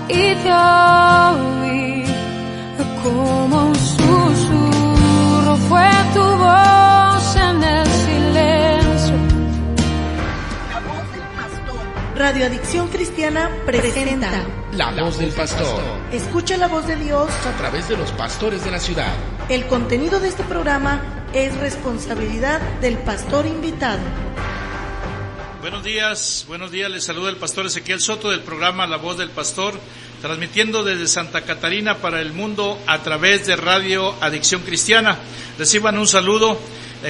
y te oí como un susurro, fue tu voz en el silencio. Radio Adicción Cristiana presenta La Voz del Pastor. Escucha la voz de Dios A través de los pastores de la ciudad. El contenido de este programa es responsabilidad del pastor invitado. Buenos días, les saluda el pastor Ezequiel Soto del programa La Voz del Pastor, transmitiendo desde Santa Catarina para el mundo a través de Radio Adicción Cristiana. Reciban un saludo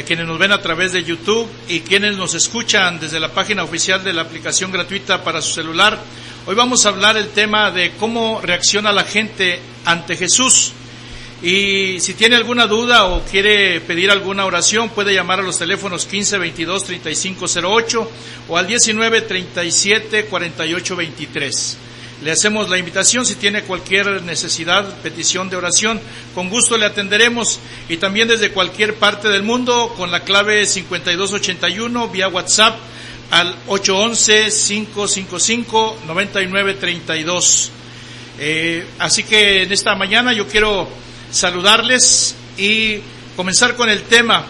quienes nos ven a través de YouTube y quienes nos escuchan desde la página oficial de la aplicación gratuita para su celular. Hoy vamos a hablar el tema de cómo reacciona la gente ante Jesús. Y si tiene alguna duda o quiere pedir alguna oración, puede llamar a los teléfonos 1522-3508 o al 1937-4823. Le hacemos la invitación si tiene cualquier necesidad, petición de oración, con gusto le atenderemos, y también desde cualquier parte del mundo con la clave 5281 vía WhatsApp al 811-555-9932. Así que en esta mañana yo quiero saludarles y comenzar con el tema,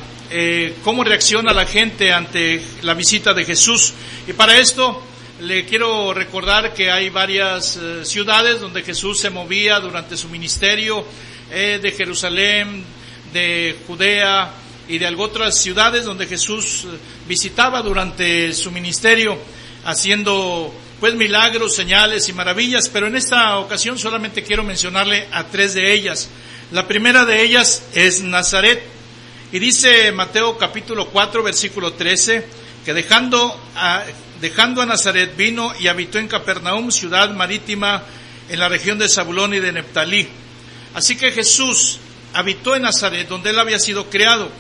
cómo reacciona la gente ante la visita de Jesús. Y para esto le quiero recordar que hay varias ciudades donde Jesús se movía durante su ministerio, de Jerusalén, de Judea y de otras ciudades donde Jesús visitaba durante su ministerio, haciendo pues milagros, señales y maravillas. Pero en esta ocasión solamente quiero mencionarle a tres de ellas. La primera de ellas es Nazaret, y dice Mateo capítulo 4 versículo 13 que dejando a Nazaret vino y habitó en Capernaum, ciudad marítima en la región de Zabulón y de Neftalí. Así que Jesús habitó en Nazaret, donde él había sido criado.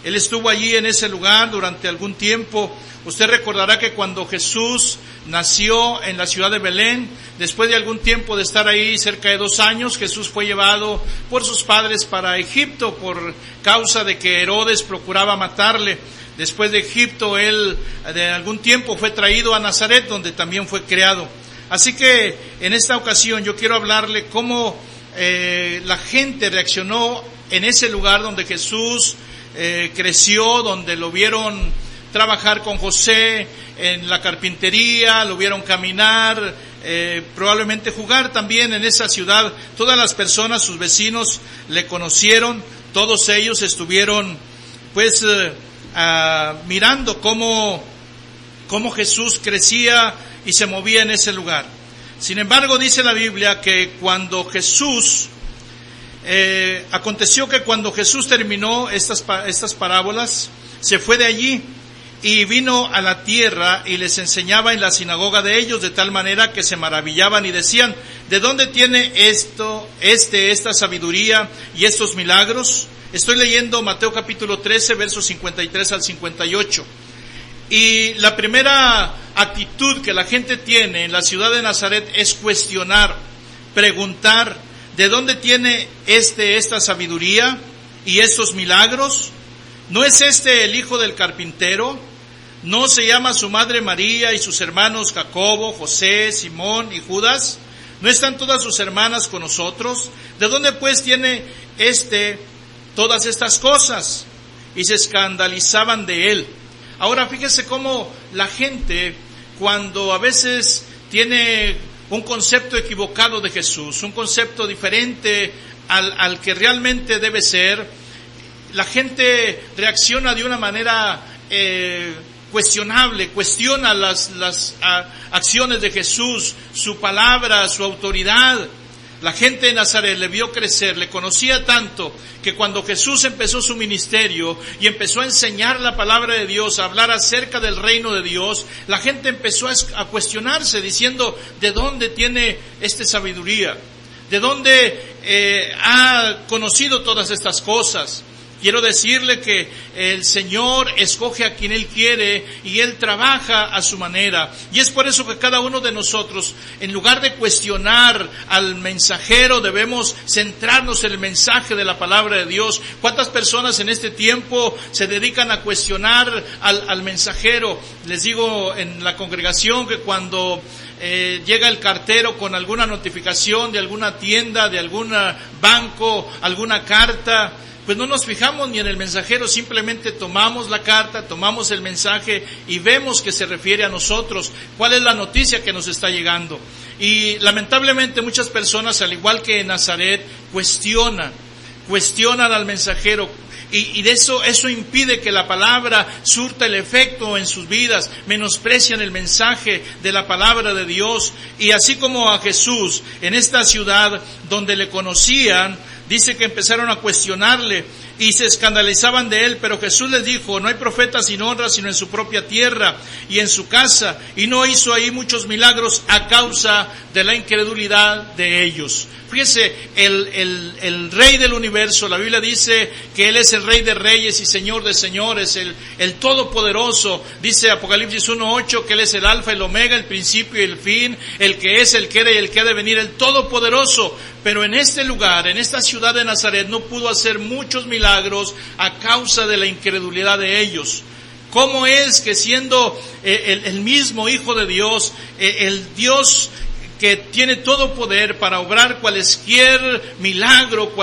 Él estuvo allí en ese lugar durante algún tiempo. Usted recordará que cuando Jesús nació en la ciudad de Belén, después de algún tiempo de estar ahí, cerca de 2 años, Jesús fue llevado por sus padres para Egipto por causa de que Herodes procuraba matarle. Después de Egipto, él de algún tiempo fue traído a Nazaret, donde también fue criado. Así que en esta ocasión yo quiero hablarle cómo la gente reaccionó en ese lugar donde Jesús creció, donde lo vieron trabajar con José en la carpintería, lo vieron caminar, probablemente jugar también en esa ciudad. Todas las personas, sus vecinos, le conocieron. Todos ellos estuvieron pues mirando cómo Jesús crecía y se movía en ese lugar. Sin embargo, dice la Biblia que aconteció que cuando Jesús terminó estas parábolas, se fue de allí y vino a la tierra y les enseñaba en la sinagoga de ellos, de tal manera que se maravillaban y decían: ¿de dónde tiene esta sabiduría y estos milagros? Estoy leyendo Mateo capítulo 13, versos 53 al 58. Y la primera actitud que la gente tiene en la ciudad de Nazaret es cuestionar, preguntar: ¿de dónde tiene esta sabiduría y estos milagros? ¿No es el hijo del carpintero? ¿No se llama su madre María y sus hermanos Jacobo, José, Simón y Judas? ¿No están todas sus hermanas con nosotros? ¿De dónde pues tiene todas estas cosas? Y se escandalizaban de él. Ahora fíjese cómo la gente, cuando a veces tiene un concepto equivocado de Jesús, un concepto diferente al que realmente debe ser, la gente reacciona de una manera cuestionable, cuestiona las acciones de Jesús, su palabra, su autoridad. La gente de Nazaret le vio crecer, le conocía tanto que cuando Jesús empezó su ministerio y empezó a enseñar la palabra de Dios, a hablar acerca del reino de Dios, la gente empezó a cuestionarse diciendo: ¿de dónde tiene sabiduría? ¿De dónde ha conocido todas estas cosas? Quiero decirle que el Señor escoge a quien Él quiere y Él trabaja a su manera. Y es por eso que cada uno de nosotros, en lugar de cuestionar al mensajero, debemos centrarnos en el mensaje de la palabra de Dios. ¿Cuántas personas en este tiempo se dedican a cuestionar al mensajero? Les digo en la congregación que cuando llega el cartero con alguna notificación de alguna tienda, de algún banco, alguna carta, pues no nos fijamos ni en el mensajero, simplemente tomamos la carta, tomamos el mensaje y vemos que se refiere a nosotros, cuál es la noticia que nos está llegando. Y lamentablemente muchas personas, al igual que en Nazaret, cuestionan al mensajero, y de eso impide que la palabra surta el efecto en sus vidas, menosprecian el mensaje de la palabra de Dios. Y así como a Jesús en esta ciudad donde le conocían, dice que empezaron a cuestionarle y se escandalizaban de él, pero Jesús les dijo: no hay profeta sin honra sino en su propia tierra y en su casa, y no hizo ahí muchos milagros a causa de la incredulidad de ellos. Fíjese, el Rey del universo, la Biblia dice que Él es el Rey de reyes y Señor de señores, el Todopoderoso. Dice Apocalipsis 1:8 que Él es el Alfa, el Omega, el principio y el fin, el que es, el que era y el que ha de venir, el Todopoderoso. Pero en este lugar, en esta ciudad de Nazaret, no pudo hacer muchos milagros a causa de la incredulidad de ellos. ¿Cómo es que siendo el mismo Hijo de Dios, el Dios que tiene todo poder para obrar cualesquier milagro,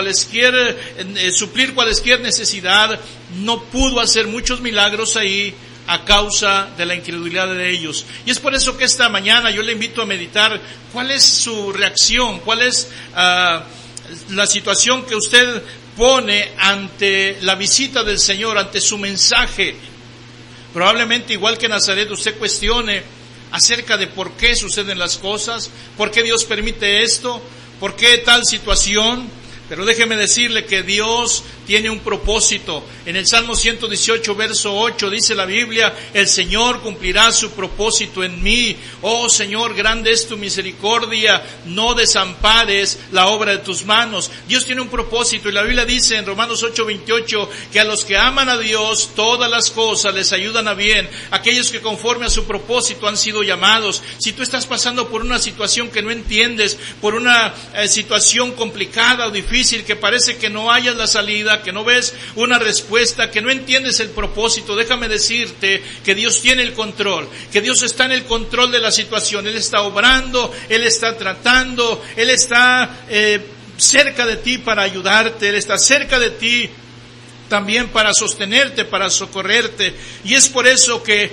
suplir cualesquier necesidad, no pudo hacer muchos milagros ahí a causa de la incredulidad de ellos? Y es por eso que esta mañana yo le invito a meditar cuál es su reacción, cuál es la situación que usted pone ante la visita del Señor, ante su mensaje. Probablemente, igual que Nazaret, usted cuestione acerca de por qué suceden las cosas, por qué Dios permite esto, por qué tal situación. Pero déjeme decirle que Dios tiene un propósito. En el Salmo 118, verso 8, dice la Biblia: el Señor cumplirá su propósito en mí. Oh Señor, grande es tu misericordia, no desampares la obra de tus manos. Dios tiene un propósito, y la Biblia dice en Romanos 8:28 que a los que aman a Dios todas las cosas les ayudan a bien, aquellos que conforme a su propósito han sido llamados. Si tú estás pasando por una situación que no entiendes, por una situación complicada o difícil, que parece que no hayas la salida, que no ves una respuesta, que no entiendes el propósito, déjame decirte que Dios tiene el control, que Dios está en el control de la situación. Él está obrando, Él está tratando, Él está cerca de ti para ayudarte, Él está cerca de ti también para sostenerte, para socorrerte. Y es por eso que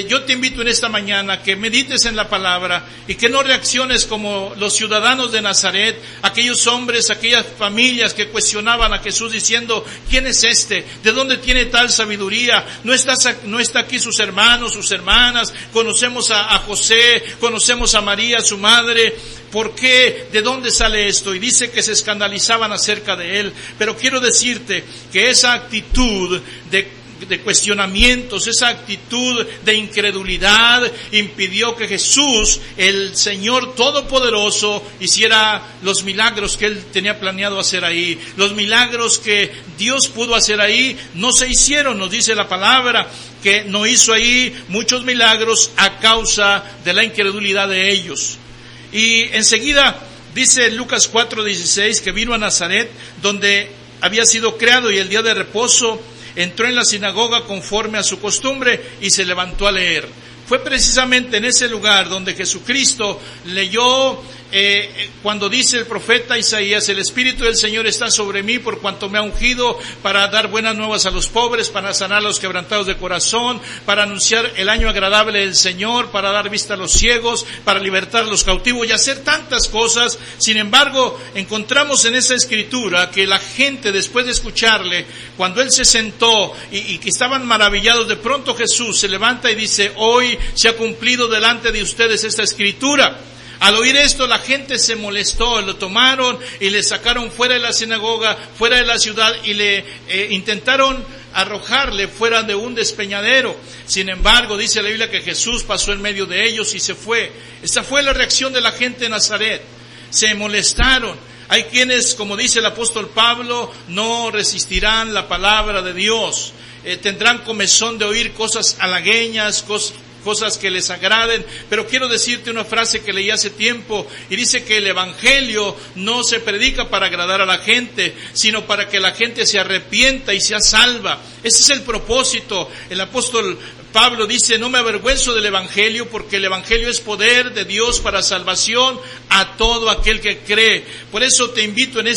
yo te invito en esta mañana que medites en la palabra y que no reacciones como los ciudadanos de Nazaret, aquellos hombres, aquellas familias que cuestionaban a Jesús diciendo: ¿quién es este? ¿De dónde tiene tal sabiduría? No está aquí sus hermanos, sus hermanas, conocemos a José, conocemos a María, su madre. ¿Por qué? ¿De dónde sale esto? Y dice que se escandalizaban acerca de él. Pero quiero decirte que esa actitud de cuestionamientos, esa actitud de incredulidad impidió que Jesús, el Señor Todopoderoso, hiciera los milagros que Él tenía planeado hacer ahí. Los milagros que Dios pudo hacer ahí no se hicieron. Nos dice la palabra que no hizo ahí muchos milagros a causa de la incredulidad de ellos. Y enseguida dice Lucas 4:16 que vino a Nazaret, donde había sido creado, y el día de reposo entró en la sinagoga conforme a su costumbre y se levantó a leer. Fue precisamente en ese lugar donde Jesucristo leyó cuando dice el profeta Isaías: el Espíritu del Señor está sobre mí por cuanto me ha ungido para dar buenas nuevas a los pobres, para sanar a los quebrantados de corazón, para anunciar el año agradable del Señor, para dar vista a los ciegos, para libertar a los cautivos y hacer tantas cosas. Sin embargo, encontramos en esa escritura que la gente, después de escucharle, cuando Él se sentó y que estaban maravillados, de pronto Jesús se levanta y dice: hoy se ha cumplido delante de ustedes esta escritura. Al oír esto, la gente se molestó, lo tomaron y le sacaron fuera de la sinagoga, fuera de la ciudad, y le intentaron arrojarle fuera de un despeñadero. Sin embargo, dice la Biblia que Jesús pasó en medio de ellos y se fue. Esa fue la reacción de la gente de Nazaret. Se molestaron. Hay quienes, como dice el apóstol Pablo, no resistirán la palabra de Dios. Tendrán comezón de oír cosas halagueñas, cosas que les agraden. Pero quiero decirte una frase que leí hace tiempo, y dice que el evangelio no se predica para agradar a la gente, sino para que la gente se arrepienta y sea salva. Ese es el propósito. El apóstol Pablo dice, no me avergüenzo del Evangelio, porque el Evangelio es poder de Dios para salvación a todo aquel que cree. Por eso te invito en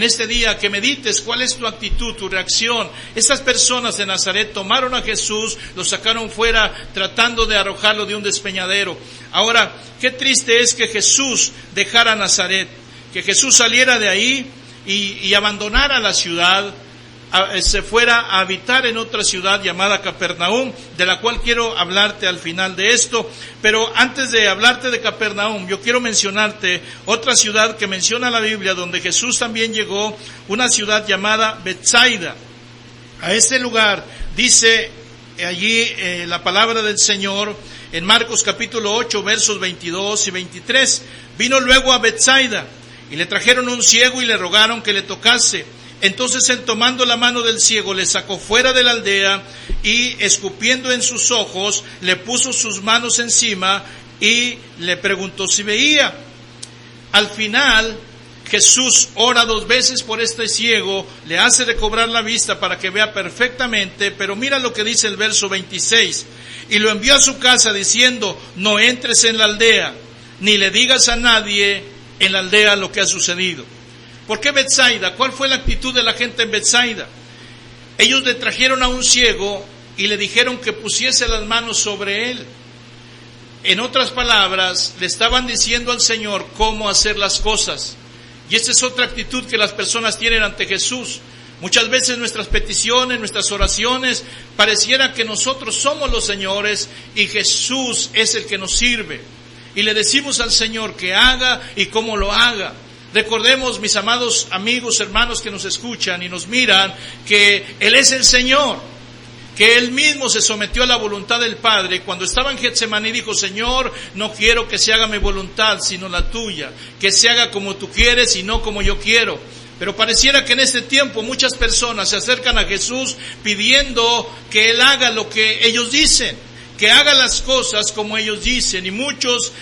este día a que medites cuál es tu actitud, tu reacción. Estas personas de Nazaret tomaron a Jesús, lo sacaron fuera tratando de arrojarlo de un despeñadero. Ahora, qué triste es que Jesús dejara Nazaret, que Jesús saliera de ahí y abandonara la ciudad, se fuera a habitar en otra ciudad llamada Capernaum, de la cual quiero hablarte al final de esto. Pero antes de hablarte de Capernaum, yo quiero mencionarte otra ciudad que menciona la Biblia, donde Jesús también llegó, una ciudad llamada Betsaida. A este lugar dice allí la palabra del Señor en Marcos capítulo 8, versos 22 y 23. Vino luego a Betsaida, y le trajeron un ciego y le rogaron que le tocase. Entonces él, tomando la mano del ciego, le sacó fuera de la aldea y, escupiendo en sus ojos, le puso sus manos encima y le preguntó si veía. Al final, Jesús ora 2 veces por este ciego, le hace recobrar la vista para que vea perfectamente, pero mira lo que dice el verso 26. Y lo envió a su casa diciendo, no entres en la aldea, ni le digas a nadie en la aldea lo que ha sucedido. ¿Por qué Betsaida? ¿Cuál fue la actitud de la gente en Betsaida? Ellos le trajeron a un ciego y le dijeron que pusiese las manos sobre él. En otras palabras, le estaban diciendo al Señor cómo hacer las cosas. Y esta es otra actitud que las personas tienen ante Jesús. Muchas veces nuestras peticiones, nuestras oraciones, pareciera que nosotros somos los señores y Jesús es el que nos sirve. Y le decimos al Señor que haga y cómo lo haga. Recordemos, mis amados amigos, hermanos que nos escuchan y nos miran, que Él es el Señor, que Él mismo se sometió a la voluntad del Padre. Cuando estaba en Getsemaní dijo, Señor, no quiero que se haga mi voluntad, sino la tuya, que se haga como tú quieres y no como yo quiero. Pero pareciera que en este tiempo muchas personas se acercan a Jesús pidiendo que Él haga lo que ellos dicen, que haga las cosas como ellos dicen, y muchos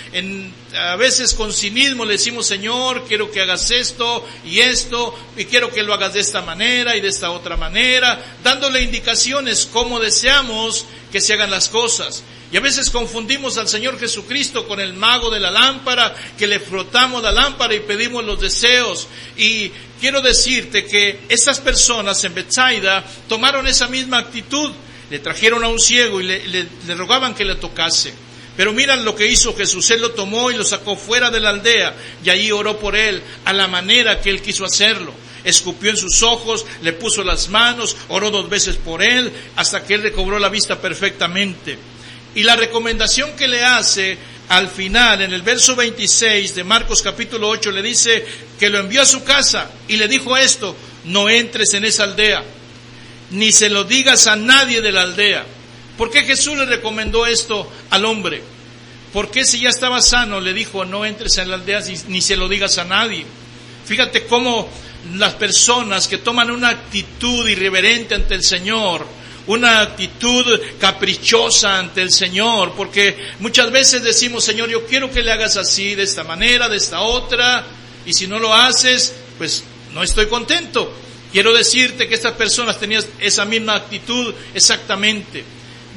a veces con cinismo le decimos, Señor, quiero que hagas esto, y quiero que lo hagas de esta manera y de esta otra manera, dándole indicaciones cómo deseamos que se hagan las cosas. Y a veces confundimos al Señor Jesucristo con el mago de la lámpara, que le frotamos la lámpara y pedimos los deseos. Y quiero decirte que estas personas en Betsaida tomaron esa misma actitud. Le trajeron a un ciego y le rogaban que le tocase. Pero miran lo que hizo Jesús. Él lo tomó y lo sacó fuera de la aldea, y allí oró por él a la manera que él quiso hacerlo. Escupió en sus ojos, le puso las manos, oró 2 veces por él, hasta que él recobró la vista perfectamente. Y la recomendación que le hace al final, en el verso 26 de Marcos capítulo 8, le dice que lo envió a su casa y le dijo esto: no entres en esa aldea, ni se lo digas a nadie de la aldea. ¿Por qué Jesús le recomendó esto al hombre? ¿Por qué, si ya estaba sano, le dijo no entres en la aldea ni se lo digas a nadie? Fíjate cómo las personas que toman una actitud irreverente ante el Señor, una actitud caprichosa ante el Señor, porque muchas veces decimos, Señor, yo quiero que le hagas así, de esta manera, de esta otra, y si no lo haces, pues no estoy contento. Quiero decirte que estas personas tenían esa misma actitud exactamente.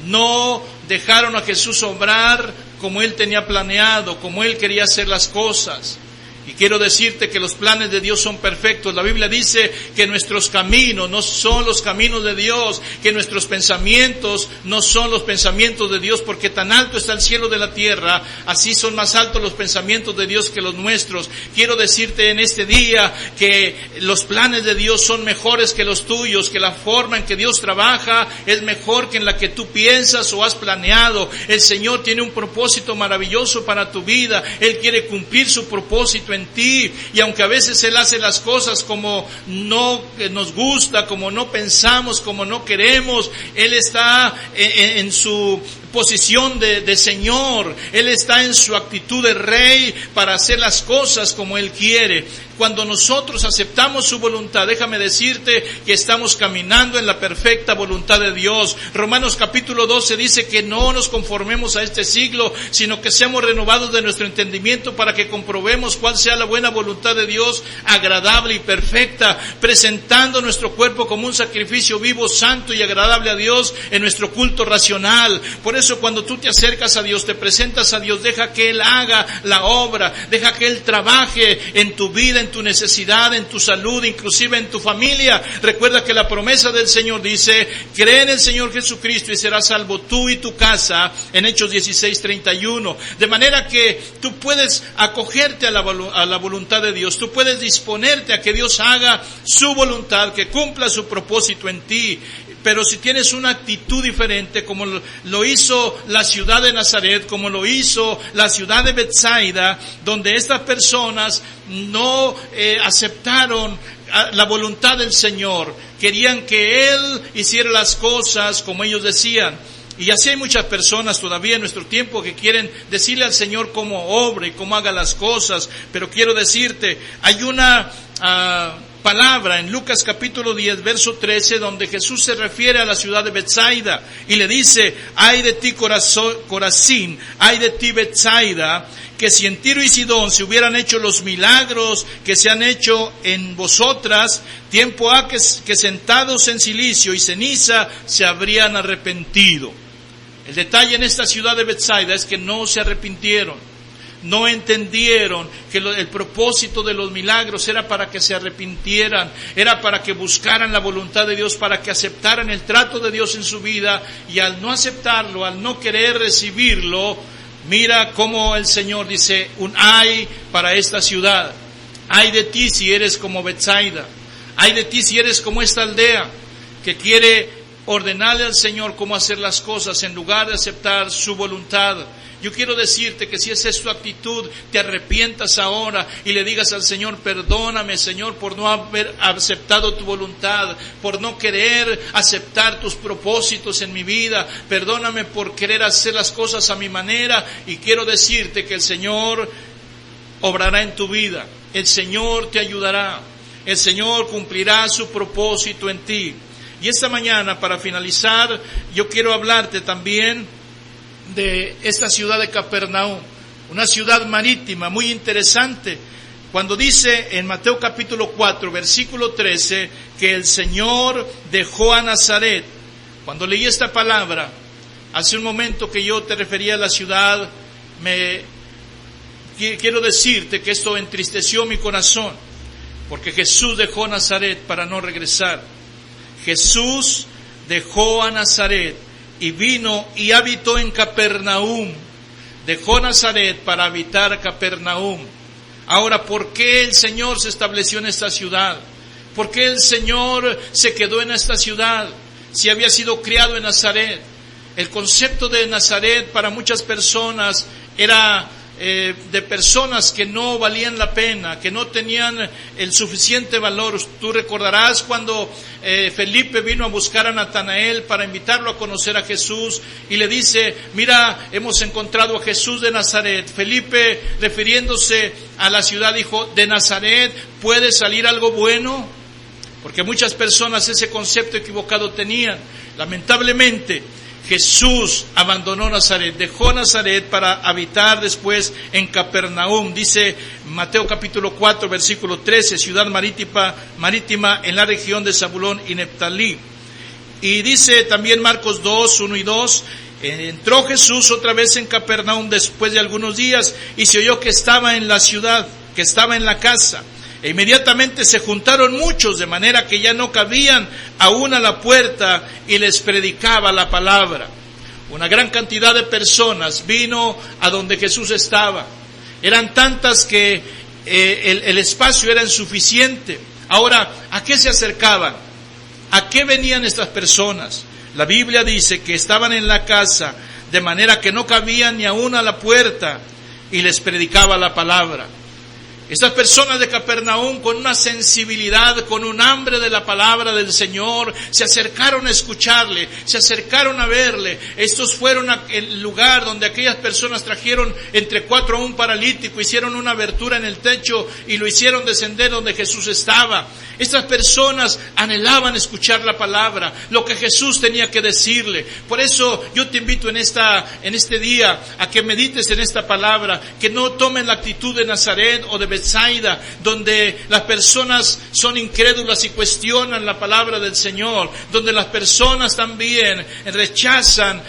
No dejaron a Jesús obrar como Él tenía planeado, como Él quería hacer las cosas. Y quiero decirte que los planes de Dios son perfectos. La Biblia dice que nuestros caminos no son los caminos de Dios, que nuestros pensamientos no son los pensamientos de Dios, porque tan alto está el cielo de la tierra, así son más altos los pensamientos de Dios que los nuestros. Quiero decirte en este día que los planes de Dios son mejores que los tuyos, que la forma en que Dios trabaja es mejor que en la que tú piensas o has planeado. El Señor tiene un propósito maravilloso para tu vida. Él quiere cumplir su propósito en ti, y aunque a veces Él hace las cosas como no nos gusta, como no pensamos, como no queremos, Él está en su posición de Señor. Él está en su actitud de Rey para hacer las cosas como Él quiere. cuando nosotros aceptamos su voluntad, déjame decirte que estamos caminando en la perfecta voluntad de Dios. Romanos capítulo 12 dice que no nos conformemos a este siglo, sino que seamos renovados de nuestro entendimiento para que comprobemos cuál sea la buena voluntad de Dios, agradable y perfecta, presentando nuestro cuerpo como un sacrificio vivo, santo y agradable a Dios en nuestro culto racional. Por eso cuando tú te acercas a Dios, te presentas a Dios, deja que Él haga la obra, deja que Él trabaje en tu vida, en tu necesidad, en tu salud, inclusive en tu familia. Recuerda que la promesa del Señor dice, cree en el Señor Jesucristo y serás salvo tú y tu casa, en Hechos 16:31. De manera que tú puedes acogerte a la voluntad de Dios, tú puedes disponerte a que Dios haga su voluntad, que cumpla su propósito en ti. Pero si tienes una actitud diferente, como lo hizo la ciudad de Nazaret, como lo hizo la ciudad de Betsaida, donde estas personas no aceptaron la voluntad del Señor, querían que Él hiciera las cosas como ellos decían. Y así hay muchas personas todavía en nuestro tiempo que quieren decirle al Señor cómo obre y cómo haga las cosas. Pero quiero decirte, hay una palabra en Lucas capítulo 10, verso 13, donde Jesús se refiere a la ciudad de Betsaida y le dice, ay de ti Corazín, ay de ti Betsaida, que si en Tiro y Sidón se hubieran hecho los milagros que se han hecho en vosotras, tiempo ha que sentados en cilicio y ceniza se habrían arrepentido. El detalle en esta ciudad de Betsaida es que no se arrepintieron. No entendieron que el propósito de los milagros era para que se arrepintieran, era para que buscaran la voluntad de Dios, para que aceptaran el trato de Dios en su vida, y al no aceptarlo, al no querer recibirlo, mira cómo el Señor dice, un ay para esta ciudad. Ay de ti si eres como Betsaida, ay de ti si eres como esta aldea que quiere ordenarle al Señor cómo hacer las cosas en lugar de aceptar su voluntad. Yo quiero decirte que si esa es tu actitud, te arrepientas ahora y le digas al Señor, perdóname Señor por no haber aceptado tu voluntad, por no querer aceptar tus propósitos en mi vida, perdóname por querer hacer las cosas a mi manera, y quiero decirte que el Señor obrará en tu vida, el Señor te ayudará, el Señor cumplirá su propósito en ti. Y esta mañana, para finalizar, yo quiero hablarte también de esta ciudad de Capernaum, una ciudad marítima muy interesante, cuando dice en Mateo capítulo 4, versículo 13, que el Señor dejó a Nazaret. Cuando leí esta palabra, hace un momento que yo te refería a la ciudad, quiero decirte que esto entristeció mi corazón, porque Jesús dejó Nazaret para no regresar. Jesús dejó a Nazaret y vino y habitó en Capernaum. Dejó Nazaret para habitar Capernaum. Ahora, ¿por qué el Señor se estableció en esta ciudad? ¿Por qué el Señor se quedó en esta ciudad si había sido criado en Nazaret? El concepto de Nazaret para muchas personas era de personas que no valían la pena, que no tenían el suficiente valor. Tú recordarás cuando Felipe vino a buscar a Natanael para invitarlo a conocer a Jesús y le dice, mira, hemos encontrado a Jesús de Nazaret. Felipe, refiriéndose a la ciudad, dijo, ¿de Nazaret puede salir algo bueno? Porque muchas personas ese concepto equivocado tenían. Lamentablemente, Jesús abandonó Nazaret, dejó Nazaret para habitar después en Capernaum. Dice Mateo capítulo 4, versículo 13, ciudad marítima en la región de Zabulón y Neftalí. Y dice también Marcos 2, 1 y 2, entró Jesús otra vez en Capernaum después de algunos días y se oyó que estaba en la ciudad, que estaba en la casa. E inmediatamente se juntaron muchos, de manera que ya no cabían aún a la puerta, y les predicaba la palabra. Una gran cantidad de personas vino a donde Jesús estaba. Eran tantas que el espacio era insuficiente. Ahora, ¿a qué se acercaban? ¿A qué venían estas personas? La Biblia dice que estaban en la casa, de manera que no cabían ni aún a la puerta, y les predicaba la palabra. Estas personas de Capernaum, con una sensibilidad, con un hambre de la palabra del Señor, se acercaron a escucharle, se acercaron a verle. Estos fueron el lugar donde aquellas personas trajeron entre 4 a un paralítico, hicieron una abertura en el techo y lo hicieron descender donde Jesús estaba. Estas personas anhelaban escuchar la palabra, lo que Jesús tenía que decirle. Por eso yo te invito en este día a que medites en esta palabra, que no tomen la actitud de Nazaret o de Betsaida, donde las personas son incrédulas y cuestionan la palabra del Señor, donde las personas también rechazan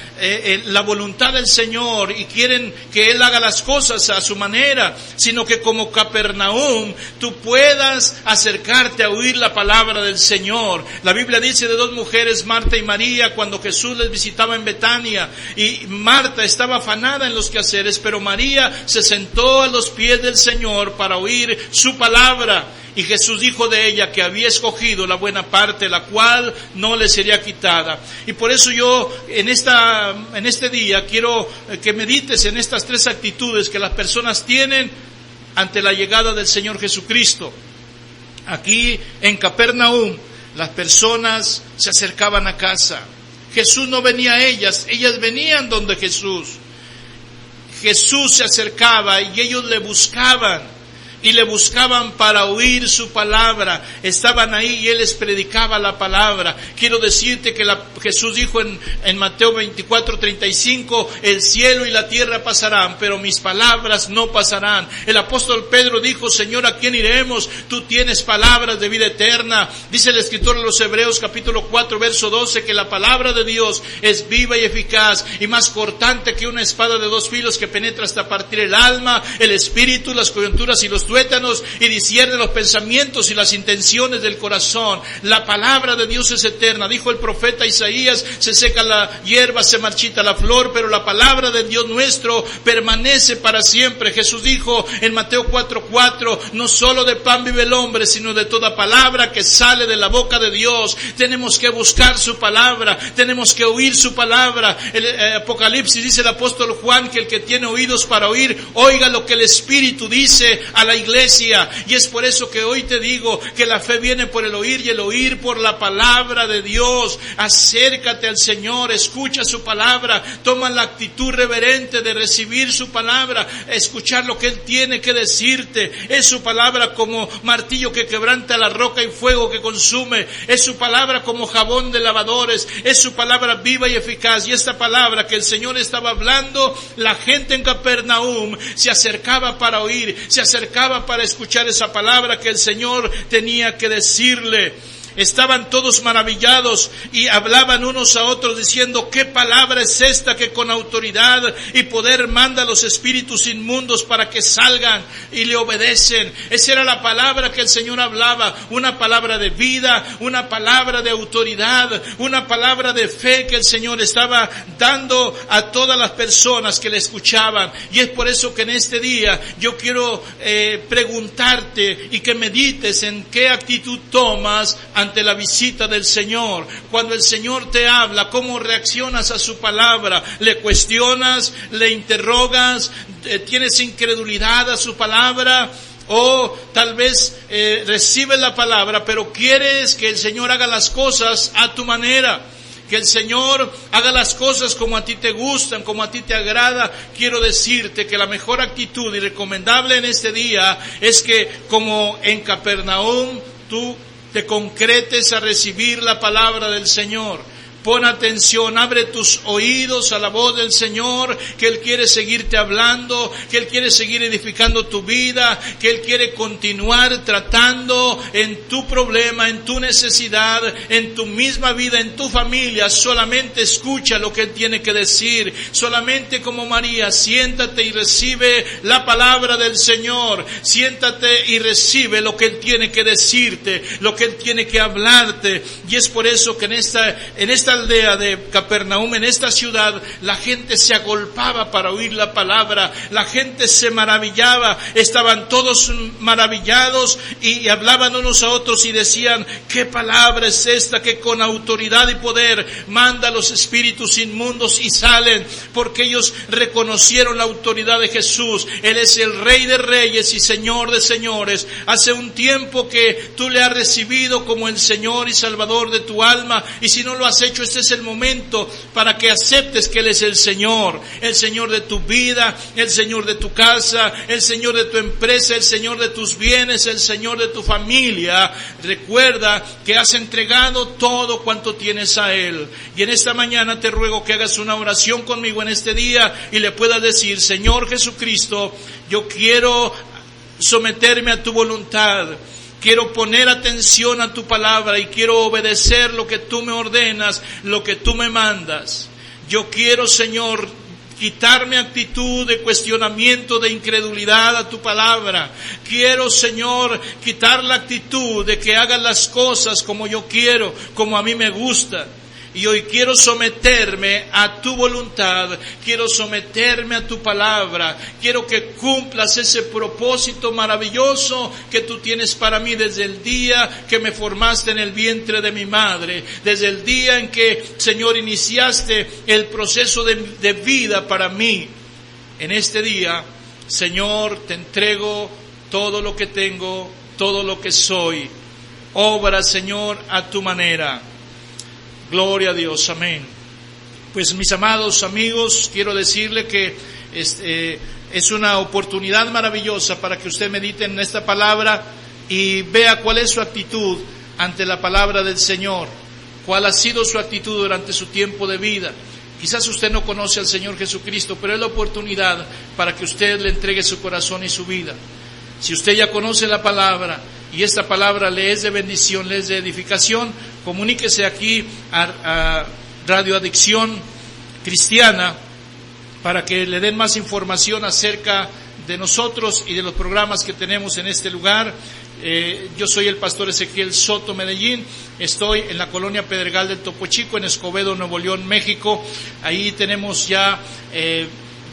la voluntad del Señor y quieren que Él haga las cosas a su manera, sino que como Capernaum tú puedas acercarte a oír la palabra del Señor. La Biblia dice de 2 mujeres, Marta y María, cuando Jesús les visitaba en Betania, y Marta estaba afanada en los quehaceres, pero María se sentó a los pies del Señor para oír su palabra. Y Jesús dijo de ella que había escogido la buena parte, la cual no le sería quitada. Y por eso yo en este día quiero que medites en estas 3 actitudes que las personas tienen ante la llegada del Señor Jesucristo. Aquí en Capernaum las personas se acercaban a casa. Jesús no venía a ellas venían donde Jesús. Jesús se acercaba y ellos le buscaban. Y le buscaban para oír su palabra. Estaban ahí y Él les predicaba la palabra. Quiero decirte que Jesús dijo en Mateo 24:35, el cielo y la tierra pasarán, pero mis palabras no pasarán. El apóstol Pedro dijo, Señor, ¿a quién iremos? Tú tienes palabras de vida eterna. Dice el escritor de los Hebreos capítulo 4 verso 12 que la palabra de Dios es viva y eficaz y más cortante que una espada de 2 filos que penetra hasta partir el alma, el espíritu, las coyunturas y los tuétanos y discierne los pensamientos y las intenciones del corazón. La palabra de Dios es eterna. Dijo el profeta Isaías, se seca la hierba, se marchita la flor, pero la palabra de Dios nuestro permanece para siempre. Jesús dijo en Mateo 4:4, no solo de pan vive el hombre, sino de toda palabra que sale de la boca de Dios. Tenemos que buscar su palabra, tenemos que oír su palabra. El Apocalipsis dice el apóstol Juan que el que tiene oídos para oír, oiga lo que el Espíritu dice a la iglesia. Y es por eso que hoy te digo que la fe viene por el oír y el oír por la palabra de Dios. Acércate al Señor, escucha su palabra, toma la actitud reverente de recibir su palabra, escuchar lo que Él tiene que decirte. Es su palabra como martillo que quebranta la roca y fuego que consume. Es su palabra como jabón de lavadores. Es su palabra viva y eficaz. Y esta palabra que el Señor estaba hablando, la gente en Capernaum se acercaba para oír, se acercaba para escuchar esa palabra que el Señor tenía que decirle. Estaban todos maravillados y hablaban unos a otros diciendo, ¿qué palabra es esta que con autoridad y poder manda a los espíritus inmundos para que salgan y le obedecen? Esa era la palabra que el Señor hablaba, una palabra de vida, una palabra de autoridad, una palabra de fe que el Señor estaba dando a todas las personas que le escuchaban. Y es por eso que en este día yo quiero preguntarte y que medites en qué actitud tomas ante la visita del Señor. Cuando el Señor te habla, ¿cómo reaccionas a su palabra? ¿Le cuestionas? ¿Le interrogas? ¿Tienes incredulidad a su palabra? O tal vez recibes la palabra, pero quieres que el Señor haga las cosas a tu manera. Que el Señor haga las cosas como a ti te gustan, como a ti te agrada. Quiero decirte que la mejor actitud y recomendable en este día es que, como en Capernaum, tú te concretes a recibir la palabra del Señor. Pon atención, abre tus oídos a la voz del Señor, que Él quiere seguirte hablando, que Él quiere seguir edificando tu vida, que Él quiere continuar tratando en tu problema, en tu necesidad, en tu misma vida, en tu familia. Solamente escucha lo que Él tiene que decir. Solamente como María, siéntate y recibe la palabra del Señor. Siéntate y recibe lo que Él tiene que decirte, lo que Él tiene que hablarte. Y es por eso que en esta esta aldea de Capernaum, en esta ciudad, la gente se agolpaba para oír la palabra, la gente se maravillaba, estaban todos maravillados y hablaban unos a otros y decían: ¿qué palabra es esta que con autoridad y poder manda a los espíritus inmundos y salen? Porque ellos reconocieron la autoridad de Jesús. Él es el Rey de Reyes y Señor de Señores. Hace un tiempo que tú le has recibido como el Señor y Salvador de tu alma, y si no lo has hecho, este es el momento para que aceptes que Él es el Señor de tu vida, el Señor de tu casa, el Señor de tu empresa, el Señor de tus bienes, el Señor de tu familia. Recuerda que has entregado todo cuanto tienes a Él. Y en esta mañana te ruego que hagas una oración conmigo en este día y le puedas decir: Señor Jesucristo, yo quiero someterme a tu voluntad. Quiero poner atención a tu palabra y quiero obedecer lo que tú me ordenas, lo que tú me mandas. Yo quiero, Señor, quitarme actitud de cuestionamiento, de incredulidad a tu palabra. Quiero, Señor, quitar la actitud de que hagas las cosas como yo quiero, como a mí me gusta. Y hoy quiero someterme a tu voluntad, quiero someterme a tu palabra, quiero que cumplas ese propósito maravilloso que tú tienes para mí desde el día que me formaste en el vientre de mi madre, desde el día en que, Señor, iniciaste el proceso de vida para mí. En este día, Señor, te entrego todo lo que tengo, todo lo que soy. Obra, Señor, a tu manera. Gloria a Dios, amén. Pues mis amados amigos, quiero decirle que es una oportunidad maravillosa para que usted medite en esta palabra y vea cuál es su actitud ante la palabra del Señor, cuál ha sido su actitud durante su tiempo de vida. Quizás usted no conoce al Señor Jesucristo, pero es la oportunidad para que usted le entregue su corazón y su vida. Si usted ya conoce la palabra y esta palabra le es de bendición, le es de edificación, comuníquese aquí a Radio Adicción Cristiana para que le den más información acerca de nosotros y de los programas que tenemos en este lugar. Yo soy el pastor Ezequiel Soto Medellín, estoy en la colonia Pedregal del Topo Chico, en Escobedo, Nuevo León, México. Ahí tenemos ya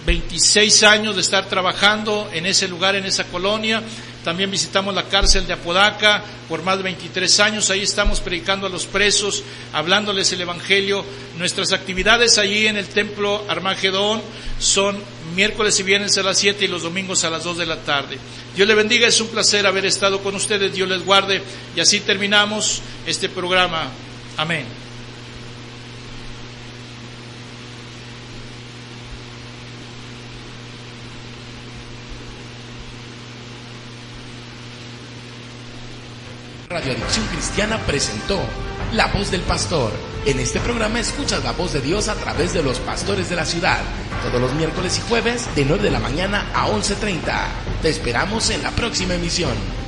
26 años de estar trabajando en ese lugar, en esa colonia. También visitamos la cárcel de Apodaca por más de 23 años. Ahí estamos predicando a los presos, hablándoles el evangelio. Nuestras actividades allí en el templo Armagedón son miércoles y viernes a las 7 y los domingos a las 2 de la tarde. Dios le bendiga, es un placer haber estado con ustedes. Dios les guarde. Y así terminamos este programa. Amén. Radio Adicción Cristiana presentó La Voz del Pastor. En este programa escuchas la voz de Dios a través de los pastores de la ciudad. Todos los miércoles y jueves de 9 de la mañana a 11:30. Te esperamos en la próxima emisión.